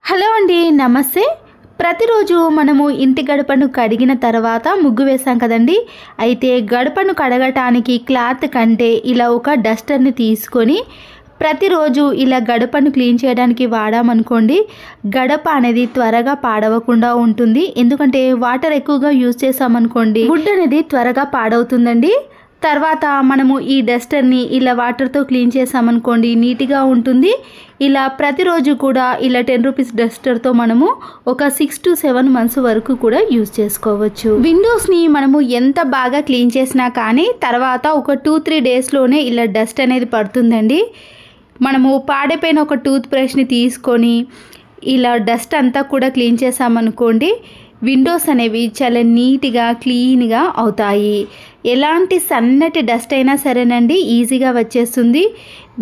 Hello అండి, నమస్తే. ప్రతిరోజు మనము ఇంటి గడపను కడిగిన తర్వాత ముగ్గు వేసాం కదండి. అయితే గడపను కడగటానికి క్లాత్ కంటే ఇలా ఒక డస్టర్ని తీసుకొని ప్రతిరోజు ఇలా గడపను క్లీన్ చేయడానికి వాడామనుకోండి, గడప అనేది త్వరగా పాడవకుండా ఉంటుంది. ఎందుకంటే వాటర్ ఎక్కువగా యూజ్ చేసామనుకోండి, వుడ్ అనేది త్వరగా పాడవుతుందండి. తర్వాత మనము ఈ డస్టర్ని ఇలా వాటర్తో క్లీన్ చేసామనుకోండి, నీట్గా ఉంటుంది. ఇలా ప్రతిరోజు కూడా ఇలా 10 రూపీస్ డస్టర్తో మనము ఒక 6 to 7 months వరకు కూడా యూజ్ చేసుకోవచ్చు. విండోస్ని మనము ఎంత బాగా క్లీన్ చేసినా కానీ తర్వాత ఒక 2-3 డేస్లోనే ఇలా డస్ట్ అనేది పడుతుందండి. మనము పాడైపోయిన ఒక టూత్ బ్రష్ని తీసుకొని ఇలా డస్ట్ అంతా కూడా క్లీన్ చేసామనుకోండి, విండోస్ అనేవి చాలా నీట్గా క్లీన్గా అవుతాయి. ఎలాంటి సన్నటి డస్ట్ అయినా సరేనండి ఈజీగా వచ్చేస్తుంది.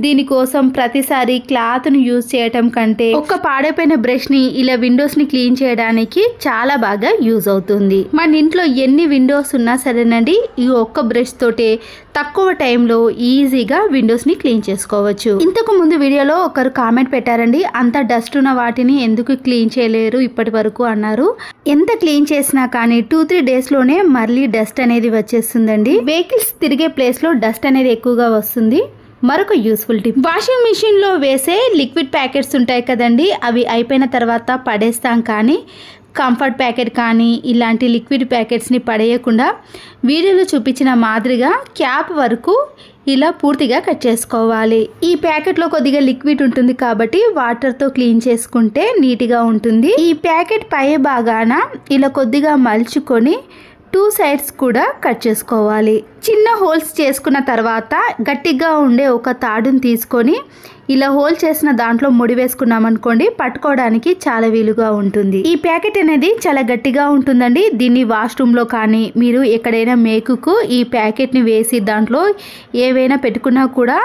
దీనికోసం ప్రతిసారి క్లాత్ను యూజ్ చేయటం కంటే ఒక పాడైపోయిన బ్రష్ని ఇలా విండోస్ని క్లీన్ చేయడానికి చాలా బాగా యూజ్ అవుతుంది. మన ఇంట్లో ఎన్ని విండోస్ ఉన్నా సరేనండి, ఈ ఒక్క బ్రష్ తోటే తక్కువ టైంలో ఈజీగా విండోస్ని క్లీన్ చేసుకోవచ్చు. ఇంతకు ముందు వీడియోలో ఒకరు కామెంట్ పెట్టారండి, అంత డస్ట్ ఉన్న వాటిని ఎందుకు క్లీన్ చేయలేరు ఇప్పటి వరకు అన్నారు. ఎంత క్లీన్ చేసినా కానీ 2-3 డేస్లోనే మళ్ళీ డస్ట్ అనేది వచ్చేస్తుందండి. వెహికల్స్ తిరిగే ప్లేస్లో డస్ట్ అనేది ఎక్కువగా వస్తుంది. మరొక యూస్ఫుల్ టిప్, వాషింగ్ మిషన్లో వేసే లిక్విడ్ ప్యాకెట్స్ ఉంటాయి కదండి, అవి అయిపోయిన తర్వాత పడేస్తాం. కానీ కంఫర్ట్ ప్యాకెట్ కానీ ఇలాంటి లిక్విడ్ ప్యాకెట్స్ని పడేయకుండా వీడియోలో చూపించిన మాదిరిగా క్యాప్ వరకు ఇలా పూర్తిగా కట్ చేసుకోవాలి. ఈ ప్యాకెట్లో కొద్దిగా లిక్విడ్ ఉంటుంది కాబట్టి వాటర్తో క్లీన్ చేసుకుంటే నీట్గా ఉంటుంది. ఈ ప్యాకెట్ పై భాగాన ఇలా కొద్దిగా మలుచుకొని 2 sides కూడా కట్ చేసుకోవాలి. చిన్న హోల్స్ చేసుకున్న తర్వాత గట్టిగా ఉండే ఒక తాడుని తీసుకొని ఇలా హోల్ చేసిన దాంట్లో ముడి వేసుకున్నామనుకోండి, పట్టుకోవడానికి చాలా వీలుగా ఉంటుంది. ఈ ప్యాకెట్ అనేది చాలా గట్టిగా ఉంటుందండి. దీన్ని వాష్రూమ్లో కానీ మీరు ఎక్కడైనా మేకుకు ఈ ప్యాకెట్ని వేసి దాంట్లో ఏవైనా పెట్టుకున్నా కూడా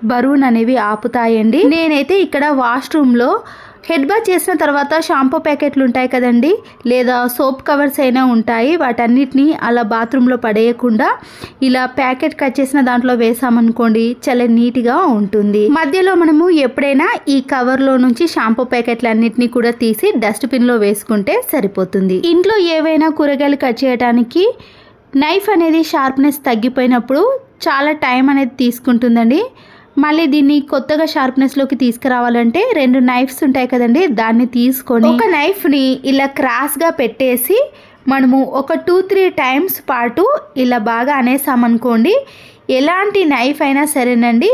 బరువును అనేవి ఆపుతాయండి. నేనైతే ఇక్కడ వాష్రూమ్లో హెడ్ బాత్ చేసిన తర్వాత షాంపూ ప్యాకెట్లు ఉంటాయి కదండి, లేదా సోప్ కవర్స్ అయినా ఉంటాయి, వాటన్నిటిని అలా బాత్రూంలో పడేయకుండా ఇలా ప్యాకెట్ కట్ చేసిన దాంట్లో వేసామనుకోండి, చాలా నీట్గా ఉంటుంది. మధ్యలో మనము ఎప్పుడైనా ఈ కవర్లో నుంచి షాంపూ ప్యాకెట్లు అన్నిటినీ కూడా తీసి డస్ట్బిన్లో వేసుకుంటే సరిపోతుంది. ఇంట్లో ఏవైనా కూరగాయలు కట్ చేయడానికి నైఫ్ అనేది షార్ప్నెస్ తగ్గిపోయినప్పుడు చాలా టైం అనేది తీసుకుంటుందండి. మళ్ళీ దీన్ని కొత్తగా షార్ప్నెస్లోకి తీసుకురావాలంటే 2 నైఫ్స్ ఉంటాయి కదండి, దాన్ని తీసుకొని ఒక నైఫ్ని ఇలా క్రాస్గా పెట్టేసి మనము ఒక 2-3 times పాటు ఇలా బాగా అనేసామనుకోండి, ఎలాంటి నైఫ్ అయినా సరేనండి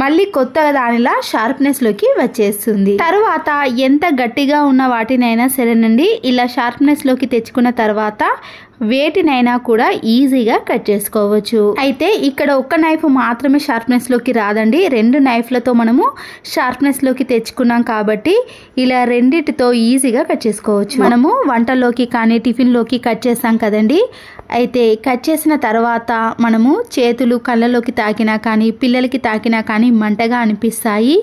మళ్ళీ కొత్తగా దానిలా షార్ప్నెస్లోకి వచ్చేస్తుంది. తర్వాత ఎంత గట్టిగా ఉన్న వాటినైనా సరేనండి ఇలా షార్ప్నెస్లోకి తెచ్చుకున్న తర్వాత వేటినైనా కూడా ఈజీగా కట్ చేసుకోవచ్చు. అయితే ఇక్కడ ఒక్క నైఫ్ మాత్రమే షార్ప్నెస్లోకి రాదండి, 2 నైఫ్లతో మనము షార్ప్నెస్లోకి తెచ్చుకున్నాం కాబట్టి ఇలా రెండిటితో ఈజీగా కట్ చేసుకోవచ్చు. మనము వంటల్లోకి కానీ టిఫిన్లోకి కట్ చేస్తాం కదండి, అయితే కట్ చేసిన తర్వాత మనము చేతులు కళ్ళలోకి తాకినా కానీ పిల్లలకి తాకినా కానీ మంటగా అనిపిస్తాయి.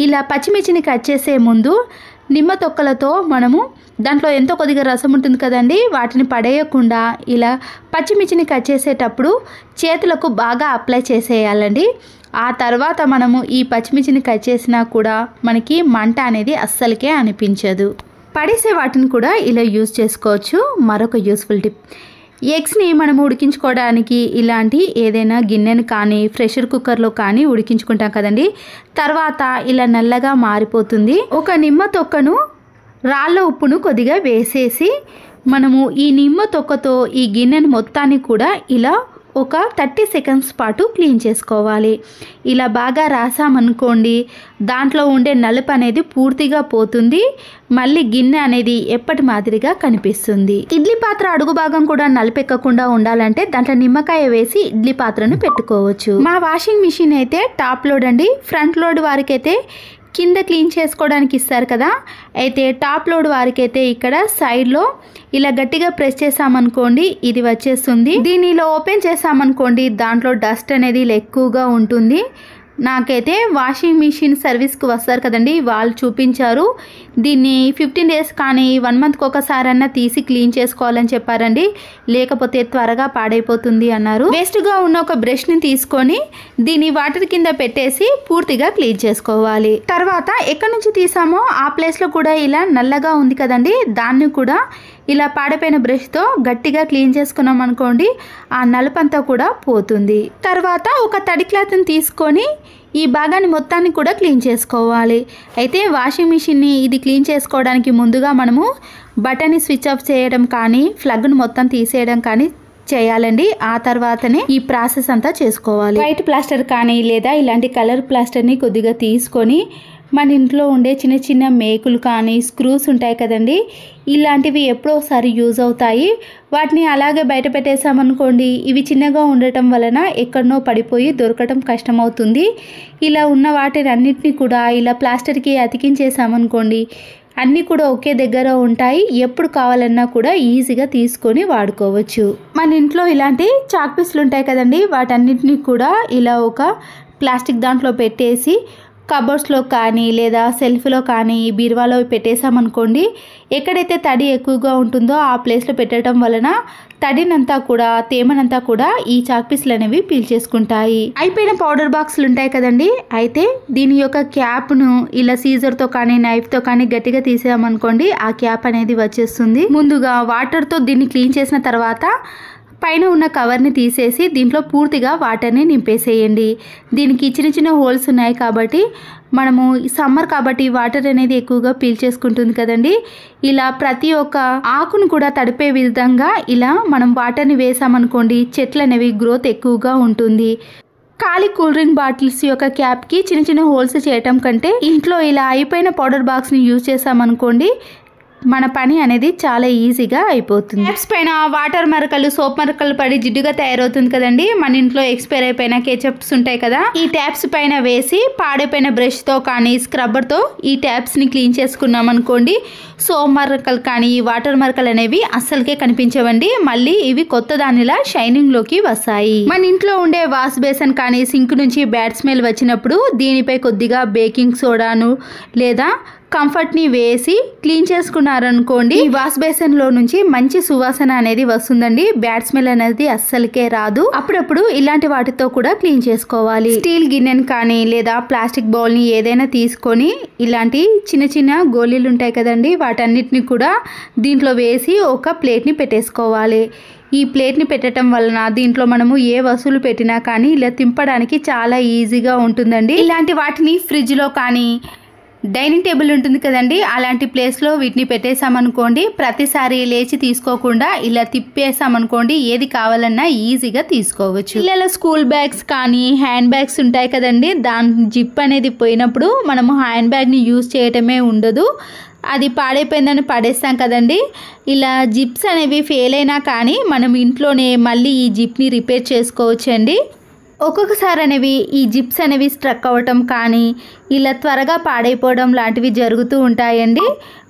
ఇలా పచ్చిమిర్చిని కట్ చేసే ముందు నిమ్మ తొక్కలతో మనము దాంట్లో ఎంతో కొద్దిగా రసం ఉంటుంది కదండి, వాటిని పడేయకుండా ఇలా పచ్చిమిర్చిని కట్ చేసేటప్పుడు చేతులకు బాగా అప్లై చేసేయాలండి. ఆ తర్వాత మనము ఈ పచ్చిమిర్చిని కట్ చేసినా కూడా మనకి మంట అనేది అస్సలకే అనిపించదు. పడేసే వాటిని కూడా ఇలా యూజ్ చేసుకోవచ్చు. మరొక యూస్ఫుల్ టిప్, ఎగ్స్ని మనము ఉడికించుకోవడానికి ఇలాంటి ఏదైనా గిన్నెను కానీ ప్రెషర్ కుక్కర్లో కానీ ఉడికించుకుంటాం కదండి, తర్వాత ఇలా నల్లగా మారిపోతుంది. ఒక నిమ్మ తొక్కను రాళ్ళ ఉప్పును కొద్దిగా వేసేసి మనము ఈ నిమ్మ తొక్కతో ఈ గిన్నెను మొత్తాన్ని కూడా ఇలా ఒక 30 seconds పాటు క్లీన్ చేసుకోవాలి. ఇలా బాగా రాసామనుకోండి, దాంట్లో ఉండే నలుపు అనేది పూర్తిగా పోతుంది. మళ్ళీ గిన్నె అనేది ఎప్పటి మాదిరిగా కనిపిస్తుంది. ఇడ్లీ పాత్ర అడుగు భాగం కూడా నలుపెక్కకుండా ఉండాలంటే దాంట్లో నిమ్మకాయ వేసి ఇడ్లీ పాత్రను పెట్టుకోవచ్చు. మా వాషింగ్ మిషన్ అయితే టాప్ లోడ్ అండి, ఫ్రంట్ లోడ్ వారికి అయితే కింద క్లీన్ చేసుకోవడానికి ఇస్తారు కదా, అయితే టాప్ లోడ్ వారికి అయితే ఇక్కడ సైడ్లో ఇలా గట్టిగా ప్రెస్ చేసామనుకోండి ఇది వచ్చేస్తుంది. దీనిలో ఓపెన్ చేసామనుకోండి దాంట్లో డస్ట్ అనేది ఎక్కువగా ఉంటుంది. నాకైతే వాషింగ్ మిషన్ సర్వీస్కి వస్తారు కదండి, వాళ్ళు చూపించారు. దీన్ని 15 డేస్ కానీ 1 మంత్కి ఒకసారన్నా తీసి క్లీన్ చేసుకోవాలని చెప్పారండి, లేకపోతే త్వరగా పాడైపోతుంది అన్నారు. వేస్ట్గా ఉన్న ఒక బ్రష్ని తీసుకొని దీన్ని వాటర్ కింద పెట్టేసి పూర్తిగా క్లీన్ చేసుకోవాలి. తర్వాత ఎక్కడి నుంచి తీసామో ఆ ప్లేస్లో కూడా ఇలా నల్లగా ఉంది కదండి, దాన్ని కూడా ఇలా పాడైపోయిన బ్రష్తో గట్టిగా క్లీన్ చేసుకున్నాం అనుకోండి, ఆ నలుపంతా కూడా పోతుంది. తర్వాత ఒక తడి క్లాత్ని తీసుకొని ఈ భాగాన్ని మొత్తాన్ని కూడా క్లీన్ చేసుకోవాలి. అయితే వాషింగ్ మిషన్ని ఇది క్లీన్ చేసుకోవడానికి ముందుగా మనము బటన్ని స్విచ్ ఆఫ్ చేయడం కానీ ప్లగ్ను మొత్తం తీసేయడం కానీ చేయాలండి. ఆ తర్వాతనే ఈ ప్రాసెస్ అంతా చేసుకోవాలి. వైట్ ప్లాస్టర్ కానీ లేదా ఇలాంటి కలర్ ప్లాస్టర్ని కొద్దిగా తీసుకొని మన ఇంట్లో ఉండే చిన్న చిన్న మేకులు కానీ స్క్రూస్ ఉంటాయి కదండి, ఇలాంటివి ఎప్పుడో ఒకసారి యూజ్ అవుతాయి. వాటిని అలాగే బయట పెట్టేసామనుకోండి, ఇవి చిన్నగా ఉండటం వలన ఎక్కడనో పడిపోయి దొరకటం కష్టమవుతుంది. ఇలా ఉన్న వాటిని అన్నిటినీ కూడా ఇలా ప్లాస్టర్కి అతికించేసామనుకోండి, అన్నీ కూడా ఒకే దగ్గర ఉంటాయి. ఎప్పుడు కావాలన్నా కూడా ఈజీగా తీసుకొని వాడుకోవచ్చు. మన ఇంట్లో ఇలాంటి చాక్ పీస్లు ఉంటాయి కదండి, వాటన్నిటినీ కూడా ఇలా ఒక ప్లాస్టిక్ దాంట్లో పెట్టేసి కబోర్డ్స్లో కానీ లేదా సెల్ఫ్లో కానీ బీరువాలో పెట్టేసామనుకోండి, ఎక్కడైతే తడి ఎక్కువగా ఉంటుందో ఆ ప్లేస్లో పెట్టడం వలన తడినంతా కూడా తేమనంతా కూడా ఈ చాక్ పీస్లు అనేవి పీల్చేసుకుంటాయి. అయిపోయిన పౌడర్ బాక్సులు ఉంటాయి కదండి, అయితే దీని యొక్క క్యాప్ను ఇలా సీజర్తో కానీ నైఫ్తో కానీ గట్టిగా తీసామనుకోండి, ఆ క్యాప్ అనేది వచ్చేస్తుంది. ముందుగా వాటర్తో దీన్ని క్లీన్ చేసిన తర్వాత పైన ఉన్న కవర్ని తీసేసి దీంట్లో పూర్తిగా వాటర్ని నింపేసేయండి. దీనికి చిన్న చిన్న హోల్స్ ఉన్నాయి కాబట్టి మనము సమ్మర్ కాబట్టి వాటర్ అనేది ఎక్కువగా పీల్చేసుకుంటుంది కదండి, ఇలా ప్రతి ఒక్క ఆకును కూడా తడిపే విధంగా ఇలా మనం వాటర్ని వేసామనుకోండి, చెట్లు అనేవి గ్రోత్ ఎక్కువగా ఉంటుంది. ఖాళీ కూల్ డ్రింక్ బాటిల్స్ యొక్క క్యాప్కి చిన్న చిన్న హోల్స్ చేయటం కంటే ఇంట్లో ఇలా అయిపోయిన పౌడర్ బాక్స్ని యూజ్ చేసామనుకోండి, మన పని అనేది చాలా ఈజీగా అయిపోతుంది. ట్యాప్స్ పైన వాటర్ మరకలు సోప్ మరకలు పడి జిడ్డుగా తయారవుతుంది కదండి, మన ఇంట్లో ఎక్స్పైర్ అయిపోయిన కేచప్స్ ఉంటాయి కదా, ఈ ట్యాప్స్ పైన వేసి పాడైపోయిన బ్రష్తో కానీ స్క్రబ్బర్తో ఈ ట్యాప్స్ని క్లీన్ చేసుకున్నాం అనుకోండి, సోప్ మరకలు కానీ వాటర్ మరకలు అనేవి అస్సలకే కనిపించవండి. మళ్ళీ ఇవి కొత్త దానిలా షైనింగ్లోకి వస్తాయి. మన ఇంట్లో ఉండే వాష్ బేసిన్ కానీ సింక్ నుంచి బ్యాడ్ స్మెల్ వచ్చినప్పుడు దీనిపై కొద్దిగా బేకింగ్ సోడాను లేదా కంఫర్ట్ని వేసి క్లీన్ చేసుకున్నారనుకోండి, ఈ వాష్ బేసిన్లో నుంచి మంచి సువాసన అనేది వస్తుందండి, బ్యాడ్ స్మెల్ అనేది అస్సలకే రాదు. అప్పుడప్పుడు ఇలాంటి వాటితో కూడా క్లీన్ చేసుకోవాలి. స్టీల్ గిన్నెని కానీ లేదా ప్లాస్టిక్ బౌల్ని ఏదైనా తీసుకొని ఇలాంటి చిన్న చిన్న గోళీలు ఉంటాయి కదండి, వాటన్నిటిని కూడా దీంట్లో వేసి ఒక ప్లేట్ని పెట్టేసుకోవాలి. ఈ ప్లేట్ని పెట్టడం వలన దీంట్లో మనము ఏ వస్తువులు పెట్టినా కానీ ఇలా తింపడానికి చాలా ఈజీగా ఉంటుందండి. ఇలాంటి వాటిని ఫ్రిడ్జ్లో కానీ డైనింగ్ టేబుల్ ఉంటుంది కదండి, అలాంటి ప్లేస్లో వీటిని పెట్టేసామనుకోండి, ప్రతిసారి లేచి తీసుకోకుండా ఇలా తిప్పేసామనుకోండి, ఏది కావాలన్నా ఈజీగా తీసుకోవచ్చు. పిల్లల స్కూల్ బ్యాగ్స్ కానీ హ్యాండ్ బ్యాగ్స్ ఉంటాయి కదండి, దాని జిప్ అనేది పోయినప్పుడు మనము హ్యాండ్ బ్యాగ్ని యూజ్ చేయటమే ఉండదు, అది పాడైపోయిందని పడేస్తాం కదండి. ఇలా జిప్స్ అనేవి ఫెయిల్ అయినా కానీ మనం ఇంట్లోనే మళ్ళీ ఈ జిప్ని రిపేర్ చేసుకోవచ్చండి. ఒక్కొక్కసారి అనేవి ఈ జిప్స్ అనేవి స్ట్రక్ అవ్వటం కానీ ఇలా త్వరగా పాడైపోవడం లాంటివి జరుగుతూ ఉంటాయండి.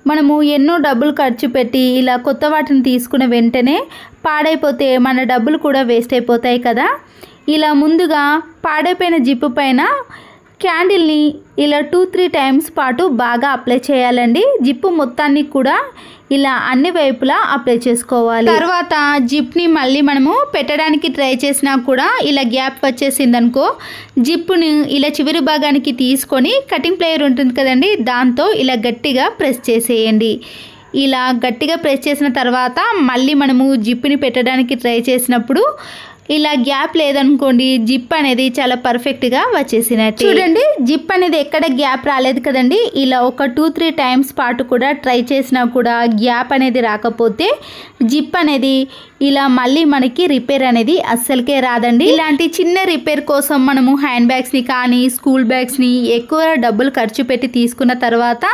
మనము ఎన్నో డబ్బులు ఖర్చు పెట్టి ఇలా కొత్త వాటిని తీసుకున్న వెంటనే పాడైపోతే మన డబ్బులు కూడా వేస్ట్ అయిపోతాయి కదా. ఇలా ముందుగా పాడైపోయిన జిప్పు పైన క్యాండిల్ని ఇలా 2-3 టైమ్స్ పాటు బాగా అప్లై చేయాలండి. జిప్పు మొత్తాన్ని కూడా ఇలా అన్ని వైపులా అప్లై చేసుకోవాలి. తర్వాత జిప్ని మళ్ళీ మనము పెట్టడానికి ట్రై చేసినా కూడా ఇలా గ్యాప్ వచ్చేసింది అనుకో, జిప్పుని ఇలా చివరి భాగానికి తీసుకొని కటింగ్ ప్లేయర్ ఉంటుంది కదండి, దాంతో ఇలా గట్టిగా ప్రెస్ చేసేయండి. ఇలా గట్టిగా ప్రెస్ చేసిన తర్వాత మళ్ళీ మనము జిప్ని పెట్టడానికి ట్రై చేసినప్పుడు ఇలా గ్యాప్ లేదనుకోండి, జిప్ అనేది చాలా పర్ఫెక్ట్గా వచ్చేసినట్టు. చూడండి, జిప్ అనేది ఎక్కడ గ్యాప్ రాలేదు కదండి. ఇలా ఒక 2-3 టైమ్స్ పాటు కూడా ట్రై చేసినా కూడా గ్యాప్ అనేది రాకపోతే జిప్ అనేది ఇలా మళ్ళీ మనకి రిపేర్ అనేది అస్సలకే రాదండి. ఇలాంటి చిన్న రిపేర్ కోసం మనము హ్యాండ్ బ్యాగ్స్ని కానీ స్కూల్ బ్యాగ్స్ని ఎక్కువ డబ్బులు ఖర్చు పెట్టి తీసుకున్న తర్వాత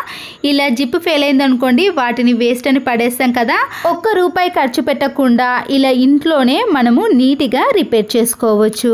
ఇలా జిప్ ఫెయిల్ అయింది అనుకోండి, వాటిని వేస్ట్ అని పడేస్తాం కదా. ₹1 ఖర్చు పెట్టకుండా ఇలా ఇంట్లోనే మనము నీట్గా రిపేర్ చేసుకోవచ్చు.